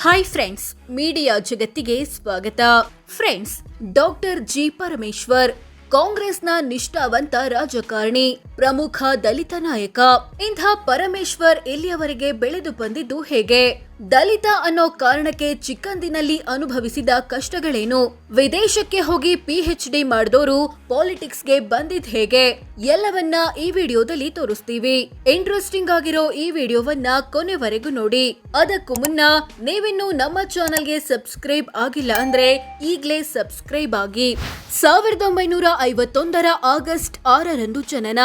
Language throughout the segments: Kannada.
ಹಾಯ್ ಫ್ರೆಂಡ್ಸ್, ಮೀಡಿಯಾ ಜಗತ್ತಿಗೆ ಸ್ವಾಗತ. ಫ್ರೆಂಡ್ಸ್, ಡಾಕ್ಟರ್ ಜಿ ಪರಮೇಶ್ವರ್ ಕಾಂಗ್ರೆಸ್ನ ನಿಷ್ಠಾವಂತ ರಾಜಕಾರಣಿ, ಪ್ರಮುಖ ದಲಿತ ನಾಯಕ. ಇಂಥ ಪರಮೇಶ್ವರ್ ಇಲ್ಲಿಯವರೆಗೆ ಬೆಳೆದು ಬಂದಿದ್ದು ಹೇಗೆ? ದಲಿತ ಅನ್ನೋ ಕಾರಣಕ್ಕೆ ಚಿಕ್ಕಂದಿನಲ್ಲಿ ಅನುಭವಿಸಿದ ಕಷ್ಟಗಳೇನು? ವಿದೇಶಕ್ಕೆ ಹೋಗಿ PhD ಮಾಡಿದವರು ಪಾಲಿಟಿಕ್ಸ್ಗೆ ಬಂದಿದ್ ಹೇಗೆ? ಎಲ್ಲವನ್ನ ಈ ವಿಡಿಯೋದಲ್ಲಿ ತೋರಿಸ್ತೀವಿ. ಇಂಟ್ರೆಸ್ಟಿಂಗ್ ಆಗಿರೋ ಈ ವಿಡಿಯೋವನ್ನ ಕೊನೆವರೆಗೂ ನೋಡಿ. ಅದಕ್ಕೂ ಮುನ್ನ ನೀವಿನ್ನು ನಮ್ಮ ಚಾನೆಲ್ಗೆ ಸಬ್ಸ್ಕ್ರೈಬ್ ಆಗಿಲ್ಲ ಅಂದ್ರೆ ಈಗ್ಲೇ ಸಬ್ಸ್ಕ್ರೈಬ್ ಆಗಿ. 1951 ಆಗಸ್ಟ್ 6ರಂದು ಜನನ.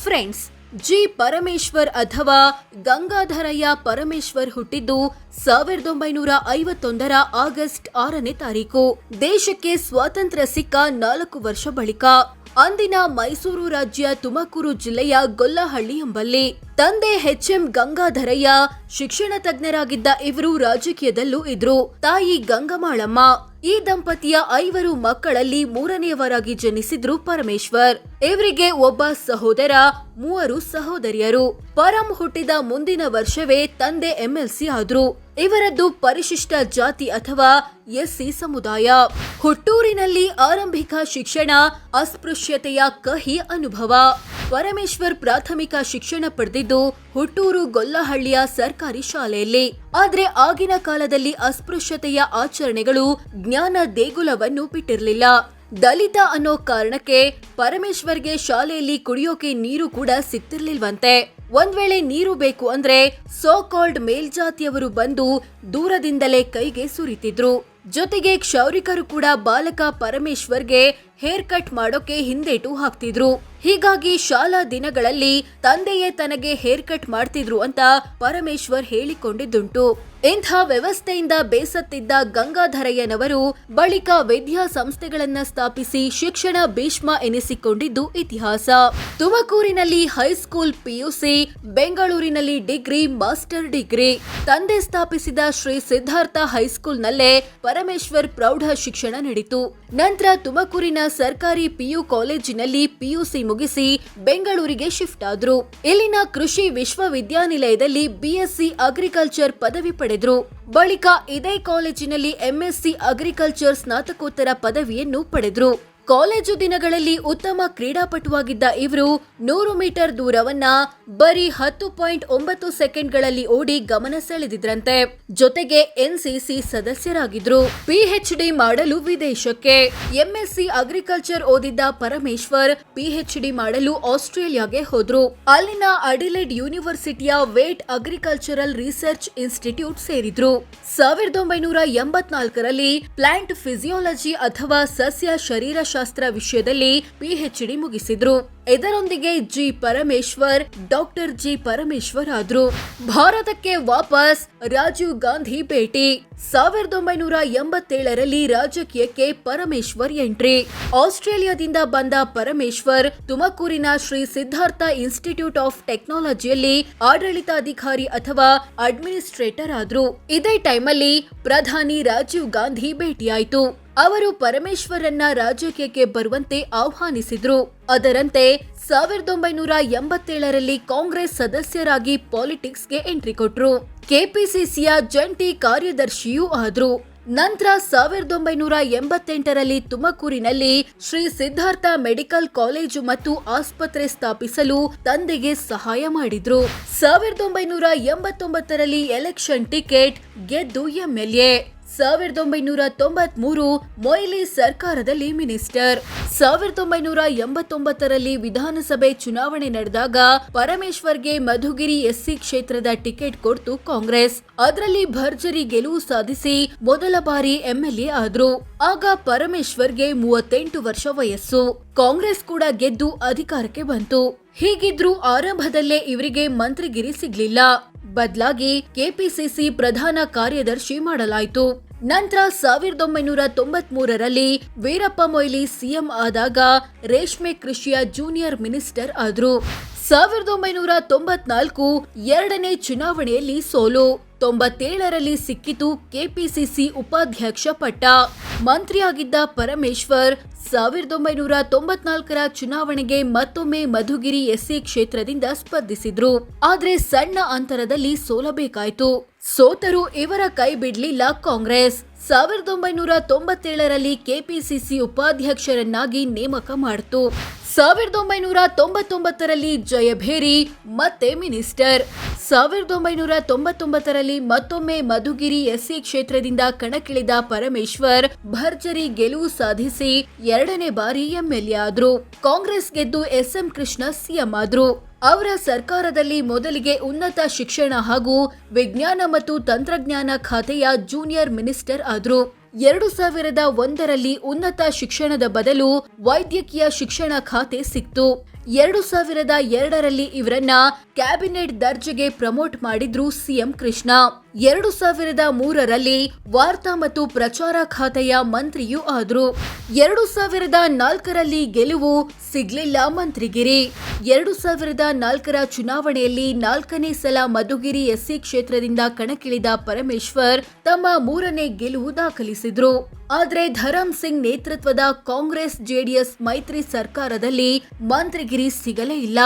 ಫ್ರೆಂಡ್ಸ್, ಜಿ ಪರಮೇಶ್ವರ್ ಅಥವಾ ಗಂಗಾಧರಯ್ಯ ಪರಮೇಶ್ವರ್ ಹುಟ್ಟಿದ್ದು 1951 ಆಗಸ್ಟ್ 6ನೇ ತಾರೀಕು. ದೇಶಕ್ಕೆ ಸ್ವಾತಂತ್ರ್ಯ ಸಿಕ್ಕ 4 ವರ್ಷ ಬಳಿಕ. ಅಂದಿನ ಮೈಸೂರು ರಾಜ್ಯ ತುಮಕೂರು ಜಿಲ್ಲೆಯ ಗೊಲ್ಲಹಳ್ಳಿ ಎಂಬಲ್ಲಿ. ತಂದೆ HM ಗಂಗಾಧರಯ್ಯ ಶಿಕ್ಷಣ ತಜ್ಞರಾಗಿದ್ದ ಇವರು ರಾಜಕೀಯದಲ್ಲೂ ಇದ್ರು. ತಾಯಿ ಗಂಗಮಾಳಮ್ಮ. ಈ ದಂಪತಿಯ 5 ಮಕ್ಕಳಲ್ಲಿ 3ನೇಯವರಾಗಿ ಜನಿಸಿದ್ರು ಪರಮೇಶ್ವರ್. ಇವರಿಗೆ ಒಬ್ಬ ಸಹೋದರ, 3 ಸಹೋದರಿಯರು. ಪರಂ ಹುಟ್ಟಿದ ಮುಂದಿನ ವರ್ಷವೇ ತಂದೆ MLC ಆದ್ರು. ಇವರದ್ದು ಪರಿಶಿಷ್ಟ ಜಾತಿ ಅಥವಾ SC ಸಮುದಾಯ. ಹುಟ್ಟೂರಿನಲ್ಲಿ ಆರಂಭಿಕ ಶಿಕ್ಷಣ, ಅಸ್ಪೃಶ್ಯತೆಯ ಕಹಿ ಅನುಭವ. ಪರಮೇಶ್ವರ್ ಪ್ರಾಥಮಿಕ ಶಿಕ್ಷಣ ಪಡೆದಿದ್ದು ಹುಟ್ಟೂರು ಗೊಲ್ಲಹಳ್ಳಿಯ ಸರ್ಕಾರಿ ಶಾಲೆಯಲ್ಲಿ. ಆದ್ರೆ ಆಗಿನ ಕಾಲದಲ್ಲಿ ಅಸ್ಪೃಶ್ಯತೆಯ ಆಚರಣೆಗಳು ಜ್ಞಾನ ದೇಗುಲವನ್ನು ಬಿಟ್ಟಿರಲಿಲ್ಲ. ದಲಿತ ಅನ್ನೋ ಕಾರಣಕ್ಕೆ ಪರಮೇಶ್ವರ್ಗೆ ಶಾಲೆಯಲ್ಲಿ ಕುಡಿಯೋಕೆ ನೀರು ಕೂಡ ಸಿಗ್ತಿರ್ಲಿಲ್ವಂತೆ. ಒಂದ್ ವೇಳೆ ನೀರು ಬೇಕು ಅಂದ್ರೆ ಸೋ ಕಾಲ್ಡ್ ಮೇಲ್ಜಾತಿಯವರು ಬಂದು ದೂರದಿಂದಲೇ ಕೈಗೆ ಸುರಿತಿದ್ರು. ಜೊತೆಗೆ ಕ್ಷೌರಿಕರು ಕೂಡ ಬಾಲಕ ಪರಮೇಶ್ವರ್ಗೆ ಹೇರ್ ಕಟ್ ಮಾಡೋಕೆ ಹಿಂದೇಟು ಹಾಕ್ತಿದ್ರು. ಹೀಗಾಗಿ ಶಾಲಾ ದಿನಗಳಲ್ಲಿ ತಂದೆಯೇ ತನಗೆ ಹೇರ್ ಕಟ್ ಮಾಡ್ತಿದ್ರು ಅಂತ ಪರಮೇಶ್ವರ್ ಹೇಳಿಕೊಂಡಿದ್ದುಂಟು. ಇಂಥ ವ್ಯವಸ್ಥೆಯಿಂದ ಬೇಸತ್ತಿದ್ದ ಗಂಗಾಧರಯ್ಯನವರು ಬಳಿಕ ವಿದ್ಯಾಸಂಸ್ಥೆಗಳನ್ನ ಸ್ಥಾಪಿಸಿ ಶಿಕ್ಷಣ ಭೀಷ್ಮ ಎನಿಸಿಕೊಂಡಿದ್ದು ಇತಿಹಾಸ. ತುಮಕೂರಿನಲ್ಲಿ ಹೈಸ್ಕೂಲ್ PUC, ಬೆಂಗಳೂರಿನಲ್ಲಿ ಡಿಗ್ರಿ, ಮಾಸ್ಟರ್ ಡಿಗ್ರಿ. ತಂದೆ ಸ್ಥಾಪಿಸಿದ ಶ್ರೀ ಸಿದ್ಧಾರ್ಥ ಹೈಸ್ಕೂಲ್ನಲ್ಲೇ ಪರಮೇಶ್ವರ್ ಪ್ರೌಢ ಶಿಕ್ಷಣ ನಡೆಯಿತು. ನಂತರ ತುಮಕೂರಿನ ಸರ್ಕಾರಿ PU ಕಾಲೇಜಿನಲ್ಲಿ PUC ಮುಗಿಸಿ ಬೆಂಗಳೂರಿಗೆ ಶಿಫ್ಟ್ ಆದ್ರು. ಇಲ್ಲಿನ ಕೃಷಿ ವಿಶ್ವವಿದ್ಯಾನಿಲಯದಲ್ಲಿ BSc ಅಗ್ರಿಕಲ್ಚರ್ ಪದವಿ ಪಡೆದ್ರು. ಬಳಿಕ ಇದೇ ಕಾಲೇಜಿನಲ್ಲಿ MSc ಅಗ್ರಿಕಲ್ಚರ್ ಸ್ನಾತಕೋತ್ತರ ಪದವಿಯನ್ನು ಪಡೆದ್ರು. ಕಾಲೇಜು ದಿನಗಳಲ್ಲಿ ಉತ್ತಮ ಕ್ರೀಡಾಪಟುವಾಗಿದ್ದ ಇವರು 100 ಮೀಟರ್ ದೂರವನ್ನ ಬರೀ 10.9 ಸೆಕೆಂಡ್ಗಳಲ್ಲಿ ಓಡಿ ಗಮನ ಸೆಳೆದಿದ್ರಂತೆ. ಜೊತೆಗೆ NCC ಸದಸ್ಯರಾಗಿದ್ರು. PhD ಮಾಡಲು ವಿದೇಶಕ್ಕೆ. MSc ಅಗ್ರಿಕಲ್ಚರ್ ಓದಿದ್ದ ಪರಮೇಶ್ವರ್ PhD ಮಾಡಲು ಆಸ್ಟ್ರೇಲಿಯಾಗೆ ಹೋದ್ರು. ಅಲ್ಲಿನ ಅಡಿಲೇಡ್ ಯೂನಿವರ್ಸಿಟಿಯ ವೇಟ್ ಅಗ್ರಿಕಲ್ಚರಲ್ ರಿಸರ್ಚ್ ಇನ್ಸ್ಟಿಟ್ಯೂಟ್ ಸೇರಿದ್ರು. 1984ರಲ್ಲಿ ಪ್ಲಾಂಟ್ ಫಿಸಿಯಾಲಜಿ ಅಥವಾ ಸಸ್ಯ ಶರೀರಶಾಸ್ತ್ರ ವಿಷಯದಲ್ಲಿ PhD ಮುಗಿಸಿದ್ರು. ಇದರೊಂದಿಗೆ G Parameshwar doctor G Parameshwar ಆದ್ರು. ಭಾರತಕ್ಕೆ ವಾಪಸ್ ರಾಜೀವ್ ಗಾಂಧಿ ಭೇಟಿ. 1987ರಲ್ಲಿ ರಾಜಕೀಯಕ್ಕೆ ಪರಮೇಶ್ವರ್ ಎಂಟ್ರಿ. ಆಸ್ಟ್ರೇಲಿಯಾದಿಂದ ಬಂದ ಪರಮೇಶ್ವರ್ ತುಮಕೂರಿನ ಶ್ರೀ ಸಿದ್ಧಾರ್ಥ ಇನ್ಸ್ಟಿಟ್ಯೂಟ್ ಆಫ್ ಟೆಕ್ನಾಲಜಿಯಲ್ಲಿ ಆಡಳಿತಾಧಿಕಾರಿ ಅಥವಾ ಅಡ್ಮಿನಿಸ್ಟ್ರೇಟರ್ ಆದ್ರು. ಇದೇ ಟೈಮಲ್ಲಿ ಪ್ರಧಾನಿ ರಾಜೀವ್ ಗಾಂಧಿ ಭೇಟಿಯಾಯಿತು. ಅವರು ಪರಮೇಶ್ವರನ್ನ ರಾಜಕೀಯಕ್ಕೆ ಬರುವಂತೆ ಆಹ್ವಾನಿಸಿದ್ರು. ಅದರಂತೆ 1987ರಲ್ಲಿ ಕಾಂಗ್ರೆಸ್ ಸದಸ್ಯರಾಗಿ ಪಾಲಿಟಿಕ್ಸ್ಗೆ ಎಂಟ್ರಿ ಕೊಟ್ರು. KPCCಯ ಜಂಟಿ ಕಾರ್ಯದರ್ಶಿಯೂ ಆದ್ರು. ನಂತರ 1988ರಲ್ಲಿ ತುಮಕೂರಿನಲ್ಲಿ ಶ್ರೀ ಸಿದ್ಧಾರ್ಥ ಮೆಡಿಕಲ್ ಕಾಲೇಜು ಮತ್ತು ಆಸ್ಪತ್ರೆ ಸ್ಥಾಪಿಸಲು ತಂದೆಗೆ ಸಹಾಯ ಮಾಡಿದ್ರು. 1989ರಲ್ಲಿ ಎಲೆಕ್ಷನ್ ಟಿಕೆಟ್ ಗೆದ್ದು MLA. 1993 ಮೊಯ್ಲಿ ಸರ್ಕಾರದಲ್ಲಿ ಮಿನಿಸ್ಟರ್. 1989ರಲ್ಲಿ ವಿಧಾನಸಭೆ ಚುನಾವಣೆ ನಡೆದಾಗ ಪರಮೇಶ್ವರ್ಗೆ ಮಧುಗಿರಿ SC ಕ್ಷೇತ್ರದ ಟಿಕೆಟ್ ಕೊಡ್ತು ಕಾಂಗ್ರೆಸ್. ಅದರಲ್ಲಿ ಭರ್ಜರಿ ಗೆಲುವು ಸಾಧಿಸಿ ಮೊದಲ ಬಾರಿ MLA ಆದ್ರು. ಆಗ ಪರಮೇಶ್ವರ್ಗೆ 38 ವರ್ಷ ವಯಸ್ಸು. ಕಾಂಗ್ರೆಸ್ ಕೂಡ ಗೆದ್ದು ಅಧಿಕಾರಕ್ಕೆ ಬಂತು. ಹೀಗಿದ್ರೂ ಆರಂಭದಲ್ಲೇ ಇವರಿಗೆ ಮಂತ್ರಿಗಿರಿ ಸಿಗ್ಲಿಲ್ಲ. ಬದಲಾಗಿ KPCC ಪ್ರಧಾನ ಕಾರ್ಯದರ್ಶಿ ಮಾಡಲಾಯಿತು. ನಂತರ 1993ರಲ್ಲಿ ವೀರಪ್ಪ ಮೊಯ್ಲಿ CM ಆದಾಗ ರೇಷ್ಮೆ ಕೃಷಿಯ ಜೂನಿಯರ್ ಮಿನಿಸ್ಟರ್ ಆದ್ರು. 1994 ಎರಡನೇ ಚುನಾವಣೆಯಲ್ಲಿ ಸೋಲು. 97ರಲ್ಲಿ ಸಿಕ್ಕಿತು KPCC ಉಪಾಧ್ಯಕ್ಷ ಪಟ್ಟ. ಮಂತ್ರಿಯಾಗಿದ್ದ ಪರಮೇಶ್ವರ್ 1994ರ ಚುನಾವಣೆಗೆ ಮತ್ತೊಮ್ಮೆ ಮಧುಗಿರಿ SC ಕ್ಷೇತ್ರದಿಂದ ಸ್ಪರ್ಧಿಸಿದ್ರು. ಆದ್ರೆ ಸಣ್ಣ ಅಂತರದಲ್ಲಿ ಸೋಲಬೇಕಾಯಿತು. ಸೋತರೂ ಇವರ ಕೈ ಬಿಡ್ಲಿಲ್ಲ ಕಾಂಗ್ರೆಸ್. 1997ರಲ್ಲಿ ಕೆಪಿಸಿಸಿ ಉಪಾಧ್ಯಕ್ಷರನ್ನಾಗಿ ನೇಮಕ ಮಾಡಿತು. 1999ರಲ್ಲಿ ಜಯಭೇರಿ ಮತ್ತೆ ಮಿನಿಸ್ಟರ್. 1999ರಲ್ಲಿ ಮತ್ತೊಮ್ಮೆ ಮಧುಗಿರಿ ಎಸ್ಸಿ ಕ್ಷೇತ್ರದಿಂದ ಕಣಕ್ಕಿಳಿದ ಪರಮೇಶ್ವರ್ ಭರ್ಜರಿ ಗೆಲುವು ಸಾಧಿಸಿ 2ನೇ ಬಾರಿ ಎಂಎಲ್ಎ ಆದ್ರು. ಕಾಂಗ್ರೆಸ್ ಗೆದ್ದು ಎಸ್ಎಂ ಕೃಷ್ಣ ಸಿಎಂ ಆದ್ರು. ಅವರ ಸರ್ಕಾರದಲ್ಲಿ ಮೊದಲಿಗೆ ಉನ್ನತ ಶಿಕ್ಷಣ ಹಾಗೂ ವಿಜ್ಞಾನ ಮತ್ತು ತಂತ್ರಜ್ಞಾನ ಖಾತೆಯ ಜೂನಿಯರ್ ಮಿನಿಸ್ಟರ್ ಆದ್ರು. 2001ರಲ್ಲಿ ಉನ್ನತ ಶಿಕ್ಷಣದ ಬದಲು ವೈದ್ಯಕೀಯ ಶಿಕ್ಷಣ ಖಾತೆ ಸಿಕ್ತು. 2002ರಲ್ಲಿ ಇವರನ್ನ ಕ್ಯಾಬಿನೆಟ್ ದರ್ಜೆಗೆ ಪ್ರಮೋಟ್ ಮಾಡಿದ್ರು ಸಿಎಂ ಕೃಷ್ಣ. 2003ರಲ್ಲಿ ವಾರ್ತಾ ಮತ್ತು ಪ್ರಚಾರ ಖಾತೆಯ ಮಂತ್ರಿಯೂ ಆದ್ರು. 2004ರಲ್ಲಿ ಗೆಲುವು ಸಿಗ್ಲಿಲ್ಲ ಮಂತ್ರಿಗಿರಿ. 2004ರ ಚುನಾವಣೆಯಲ್ಲಿ 4ನೇ ಸಲ ಮಧುಗಿರಿ ಎಸ್ಸಿ ಕ್ಷೇತ್ರದಿಂದ ಕಣಕ್ಕಿಳಿದ ಪರಮೇಶ್ವರ್ ತಮ್ಮ 3ನೇ ಗೆಲುವು ದಾಖಲಿಸಿದ್ರು. ಆದ್ರೆ ಧರಮ್ ಸಿಂಗ್ ನೇತೃತ್ವದ ಕಾಂಗ್ರೆಸ್ ಜೆಡಿಎಸ್ ಮೈತ್ರಿ ಸರ್ಕಾರದಲ್ಲಿ ಮಂತ್ರಿಗಿರಿ ಸಿಗಲೇ ಇಲ್ಲ.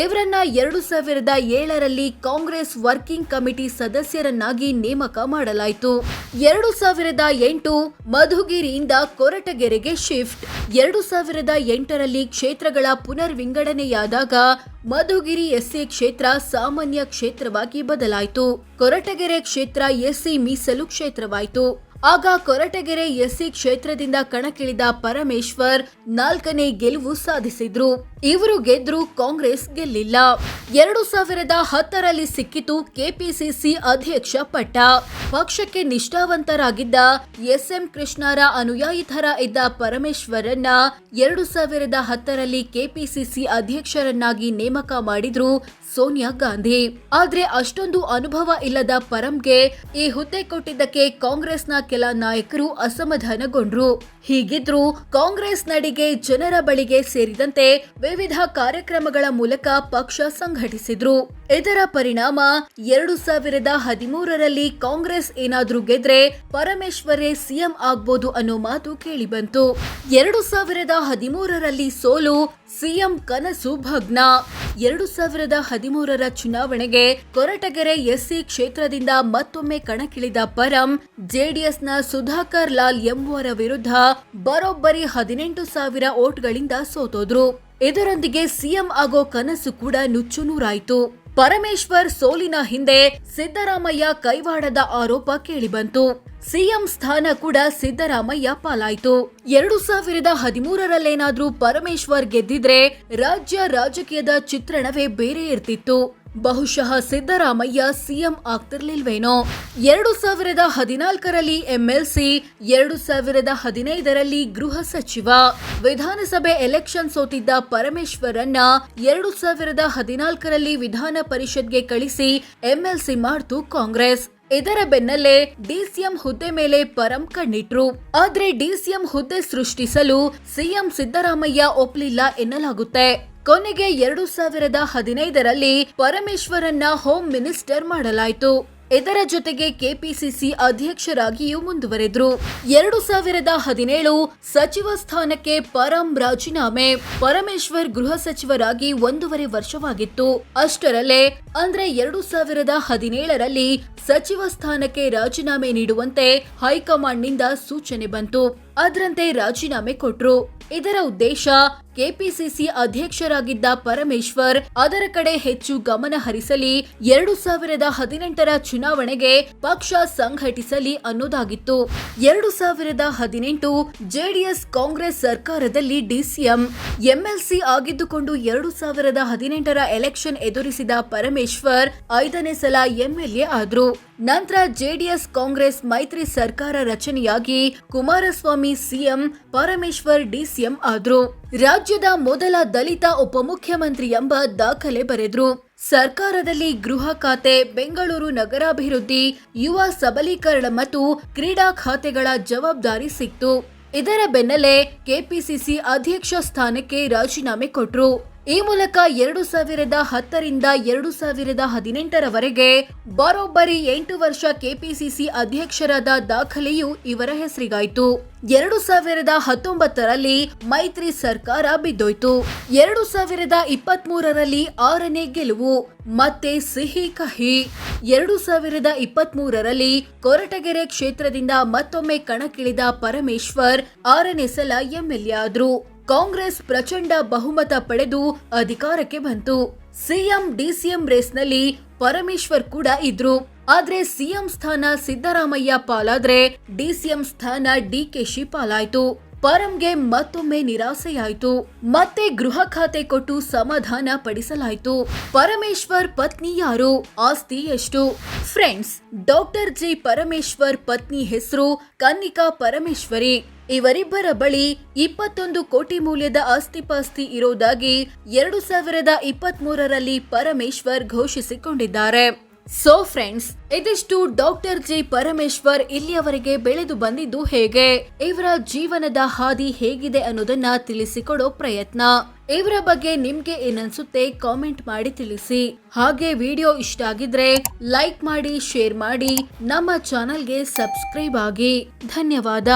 ಇವರನ್ನ 2007ರಲ್ಲಿ ಕಾಂಗ್ರೆಸ್ ವರ್ಕಿಂಗ್ ಕಮಿಟಿ ಸದಸ್ಯರನ್ನಾಗಿ ನೇಮಕ ಮಾಡಲಾಯಿತು. 2008 ಮಧುಗಿರಿಯಿಂದ ಕೊರಟಗೆರೆಗೆ ಶಿಫ್ಟ್. 2008ರಲ್ಲಿ ಕ್ಷೇತ್ರಗಳ ಪುನರ್ ವಿಂಗಡಣೆಯಾದಾಗ ಮಧುಗಿರಿ ಎಸ್ಸಿ ಕ್ಷೇತ್ರ ಸಾಮಾನ್ಯ ಕ್ಷೇತ್ರವಾಗಿ ಬದಲಾಯಿತು. ಕೊರಟಗೆರೆ ಕ್ಷೇತ್ರ ಎಸ್ಸಿ ಮೀಸಲು ಕ್ಷೇತ್ರವಾಯಿತು. ಆಗ ಕೊರಟಗೆರೆ ಎಸ್ಸಿ ಕ್ಷೇತ್ರದಿಂದ ಕಣಕ್ಕಿಳಿದ ಪರಮೇಶ್ವರ್ 4ನೇ ಗೆಲುವು ಸಾಧಿಸಿದ್ರು. ಇವರು ಗೆದ್ರು, ಕಾಂಗ್ರೆಸ್ ಗೆಲ್ಲಿಲ್ಲ. 2010ರಲ್ಲಿ ಸಿಕ್ಕಿತು ಕೆಪಿಸಿಸಿ ಅಧ್ಯಕ್ಷ ಪಟ್ಟ. ಪಕ್ಷಕ್ಕೆ ನಿಷ್ಠಾವಂತರಾಗಿದ್ದ ಎಸ್ಎಂ ಕೃಷ್ಣರ ಅನುಯಾಯಿ ಥರ ಇದ್ದ ಪರಮೇಶ್ವರನ್ನ 2010ರಲ್ಲಿ ಕೆಪಿಸಿಸಿ ಅಧ್ಯಕ್ಷರನ್ನಾಗಿ ನೇಮಕ ಮಾಡಿದ್ರು ಸೋನಿಯಾ ಗಾಂಧಿ. ಆದ್ರೆ ಅಷ್ಟೊಂದು ಅನುಭವ ಇಲ್ಲದ ಪರಂಗೆ ಈ ಹುದ್ದೆ ಕೊಟ್ಟಿದ್ದಕ್ಕೆ ಕಾಂಗ್ರೆಸ್ನ ಕೆಲ ನಾಯಕರು ಅಸಮಾಧಾನಗೊಂಡ್ರು. ಹೀಗಿದ್ರು ಕಾಂಗ್ರೆಸ್ ನಡಿಗೆ ಜನರ ಬಳಿಗೆ ಸೇರಿದಂತೆ ವಿವಿಧ ಕಾರ್ಯಕ್ರಮಗಳ ಮೂಲಕ ಪಕ್ಷ ಸಂಘಟಿಸಿದ್ರು. ಇದರ ಪರಿಣಾಮ 2013ರಲ್ಲಿ ಕಾಂಗ್ರೆಸ್ ಏನಾದ್ರೂ ಗೆದ್ರೆ ಪರಮೇಶ್ವರೇ ಸಿಎಂ ಆಗ್ಬೋದು ಅನ್ನೋ ಮಾತು ಕೇಳಿಬಂತು. 2013ರಲ್ಲಿ ಸೋಲು, ಸಿಎಂ ಕನಸು ಭಗ್ನ. 2013ರ ಚುನಾವಣೆಗೆ ಕೊರಟಗೆರೆ ಎಸ್ಸಿ ಕ್ಷೇತ್ರದಿಂದ ಮತ್ತೊಮ್ಮೆ ಕಣಕ್ಕಿಳಿದ ಪರಂ ಜೆಡಿಎಸ್ನ ಸುಧಾಕರ್ ಲಾಲ್ ಎಂಬುವರ ವಿರುದ್ಧ ಬರೋಬ್ಬರಿ 18,000 ಓಟ್ಗಳಿಂದ ಸೋತೋದ್ರು. ಇದರೊಂದಿಗೆ ಸಿಎಂ ಆಗೋ ಕನಸು ಕೂಡ ನುಚ್ಚುನೂರಾಯಿತು. ಪರಮೇಶ್ವರ್ ಸೋಲಿನ ಹಿಂದೆ ಸಿದ್ದರಾಮಯ್ಯ ಕೈವಾಡದ ಆರೋಪ ಕೇಳಿಬಂತು. ಸಿಎಂ ಸ್ಥಾನ ಕೂಡ ಸಿದ್ದರಾಮಯ್ಯ ಪಾಲಾಯಿತು. 2013ರಲ್ಲೇನಾದ್ರೂ ಪರಮೇಶ್ವರ್ ಗೆದ್ದಿದ್ರೆ ರಾಜ್ಯ ರಾಜಕೀಯದ ಚಿತ್ರಣವೇ ಬೇರೆ ಇರ್ತಿತ್ತು. ಬಹುಶಃ ಸಿದ್ದರಾಮಯ್ಯ ಸಿಎಂ ಆಗ್ತಿರ್ಲಿಲ್ವೇನೋ. 2014ರಲ್ಲಿ ಎಂಎಲ್ಸಿ, 2015ರಲ್ಲಿ ಗೃಹ ಸಚಿವ. ವಿಧಾನಸಭೆ ಎಲೆಕ್ಷನ್ ಸೋತಿದ್ದ ಪರಮೇಶ್ವರನ್ನ 2014ರಲ್ಲಿ ವಿಧಾನ ಪರಿಷತ್ಗೆ ಕಳಿಸಿ ಎಂಎಲ್ಸಿ ಮಾಡ್ತು ಕಾಂಗ್ರೆಸ್. ಇದರ ಬೆನ್ನಲ್ಲೇ ಡಿಸಿಎಂ ಹುದ್ದೆ ಮೇಲೆ ಪರಂ ಕಣ್ಣಿಟ್ರು. ಆದ್ರೆ ಡಿಸಿಎಂ ಹುದ್ದೆ ಸೃಷ್ಟಿಸಲು ಸಿಎಂ ಸಿದ್ದರಾಮಯ್ಯ ಒಪ್ಲಿಲ್ಲ ಎನ್ನಲಾಗುತ್ತೆ. ಕೊನೆಗೆ 2015ರಲ್ಲಿ ಪರಮೇಶ್ವರನ್ನ ಹೋಮ್ ಮಿನಿಸ್ಟರ್ ಮಾಡಲಾಯಿತು. ಇದರ ಜೊತೆಗೆ ಕೆಪಿಸಿಸಿ ಅಧ್ಯಕ್ಷರಾಗಿಯೂ ಮುಂದುವರೆದ್ರು. 2017 ಸಚಿವ ಸ್ಥಾನಕ್ಕೆ ಪರಂ ರಾಜೀನಾಮೆ. ಪರಮೇಶ್ವರ್ ಗೃಹ ಸಚಿವರಾಗಿ 1.5 ವರ್ಷವಾಗಿತ್ತು. ಅಷ್ಟರಲ್ಲೇ ಅಂದ್ರೆ 2017ರಲ್ಲಿ ಸಚಿವ ಸ್ಥಾನಕ್ಕೆ ರಾಜೀನಾಮೆ ನೀಡುವಂತೆ ಹೈಕಮಾಂಡ್ನಿಂದ ಸೂಚನೆ ಬಂತು. ಅದರಂತೆ ರಾಜೀನಾಮೆ ಕೊಟ್ರು. ಇದರ ಉದ್ದೇಶ ಕೆಪಿಸಿಸಿ ಅಧ್ಯಕ್ಷರಾಗಿದ್ದ ಪರಮೇಶ್ವರ್ ಅದರ ಕಡೆ ಹೆಚ್ಚು ಗಮನ ಹರಿಸಲಿ, 2018ರ ಚುನಾವಣೆಗೆ ಪಕ್ಷ ಸಂಘಟಿಸಲಿ ಅನ್ನೋದಾಗಿತ್ತು. 2018 ಜೆಡಿಎಸ್ ಕಾಂಗ್ರೆಸ್ ಸರ್ಕಾರದಲ್ಲಿ ಡಿಸಿಎಂ, ಎಂಎಲ್ಸಿ ಆಗಿದ್ದುಕೊಂಡು 2018ರ ಎಲೆಕ್ಷನ್ ಎದುರಿಸಿದ ಪರಮೇಶ್ವರ್ 5ನೇ ಸಲ ಎಂಎಲ್ಎ ಆದ್ರು. ನಂತರ ಜೆಡಿಎಸ್ ಕಾಂಗ್ರೆಸ್ ಮೈತ್ರಿ ಸರ್ಕಾರ ರಚನೆಯಾಗಿ ಕುಮಾರಸ್ವಾಮಿ ಸಿಎಂ, ಪರಮೇಶ್ವರ್ ಡಿಸಿಎಂ ಆದ್ರು. ರಾಜ್ಯದ ಮೊದಲ ದಲಿತ ಉಪಮುಖ್ಯಮಂತ್ರಿ ಎಂಬ ದಾಖಲೆ ಬರೆದ್ರು. ಸರ್ಕಾರದಲ್ಲಿ ಗೃಹ ಖಾತೆ, ಬೆಂಗಳೂರು ನಗರಾಭಿವೃದ್ಧಿ, ಯುವ ಸಬಲೀಕರಣ ಮತ್ತು ಕ್ರೀಡಾ ಖಾತೆಗಳ ಜವಾಬ್ದಾರಿ ಸಿಕ್ತು. ಇದರ ಬೆನ್ನಲ್ಲೇ ಕೆಪಿಸಿಸಿ ಅಧ್ಯಕ್ಷ ಸ್ಥಾನಕ್ಕೆ ರಾಜೀನಾಮೆ ಕೊಟ್ರು. ಈ ಮೂಲಕ 2010ರಿಂದ 2018ರವರೆಗೆ ಬರೋಬ್ಬರಿ 8 ವರ್ಷ ಕೆಪಿಸಿಸಿ ಅಧ್ಯಕ್ಷರಾದ ದಾಖಲೆಯು ಇವರ ಹೆಸರಿಗಾಯಿತು. 2019ರಲ್ಲಿ ಮೈತ್ರಿ ಸರ್ಕಾರ ಬಿದ್ದೋಯ್ತು. 2023ರಲ್ಲಿ 6ನೇ ಗೆಲುವು, ಮತ್ತೆ ಸಿಹಿ ಕಹಿ. 2023ರಲ್ಲಿ ಕೊರಟಗೆರೆ ಕ್ಷೇತ್ರದಿಂದ ಮತ್ತೊಮ್ಮೆ ಕಣಕ್ಕಿಳಿದ ಪರಮೇಶ್ವರ್ 6ನೇ ಸಲ ಎಂಎಲ್ಎ ಆದ್ರು. ಕಾಂಗ್ರೆಸ್ ಪ್ರಚಂಡ ಬಹುಮತ ಪಡೆದು ಅಧಿಕಾರಕ್ಕೆ ಬಂತು. ಸಿಎಂ ಡಿಸಿಎಂ ರೇಸ್ನಲ್ಲಿ ಪರಮೇಶ್ವರ್ ಕೂಡ ಇದ್ರು. ಆದ್ರೆ ಸಿಎಂ ಸ್ಥಾನ ಸಿದ್ದರಾಮಯ್ಯ ಪಾಲಾದ್ರೆ ಡಿಸಿಎಂ ಸ್ಥಾನ ಡಿಕೆಶಿ ಪಾಲಾಯ್ತು. ಪರಂಗೆ ಮತ್ತೊಮ್ಮೆ ನಿರಾಸೆಯಾಯಿತು. ಮತ್ತೆ ಗೃಹ ಖಾತೆ ಕೊಟ್ಟು ಸಮಾಧಾನ ಪಡಿಸಲಾಯಿತು. ಪರಮೇಶ್ವರ್ ಪತ್ನಿ ಯಾರು, ಆಸ್ತಿ ಎಷ್ಟು? ಫ್ರೆಂಡ್ಸ್, ಡಾಕ್ಟರ್ ಜಿ ಪರಮೇಶ್ವರ್ ಪತ್ನಿ ಹೆಸರು ಕನ್ನಿಕಾ ಪರಮೇಶ್ವರಿ. ಇವರಿಬ್ಬರ ಬಳಿ 21 ಕೋಟಿ ಮೌಲ್ಯದ ಆಸ್ತಿಪಾಸ್ತಿ ಇರೋದಾಗಿ 2023ರಲ್ಲಿ ಪರಮೇಶ್ವರ್ ಘೋಷಿಸಿಕೊಂಡಿದ್ದಾರೆ. ಸೋ ಫ್ರೆಂಡ್ಸ್, ಇದಿಷ್ಟು ಡಾಕ್ಟರ್ ಜಿ ಪರಮೇಶ್ವರ್ ಇಲ್ಲಿಯವರೆಗೆ ಬೆಳೆದು ಬಂದಿದ್ದು ಹೇಗೆ, ಇವರ ಜೀವನದ ಹಾದಿ ಹೇಗಿದೆ ಅನ್ನೋದನ್ನ ತಿಳಿಸಿಕೊಡೋ ಪ್ರಯತ್ನ. ಇವರ ಬಗ್ಗೆ ನಿಮ್ಗೆ ಏನನ್ಸುತ್ತೆ ಕಾಮೆಂಟ್ ಮಾಡಿ ತಿಳಿಸಿ. ಹಾಗೆ ವಿಡಿಯೋ ಇಷ್ಟ ಆಗಿದ್ರೆ ಲೈಕ್ ಮಾಡಿ, ಶೇರ್ ಮಾಡಿ, ನಮ್ಮ ಚಾನೆಲ್ಗೆ ಸಬ್ಸ್ಕ್ರೈಬ್ ಆಗಿ. ಧನ್ಯವಾದ.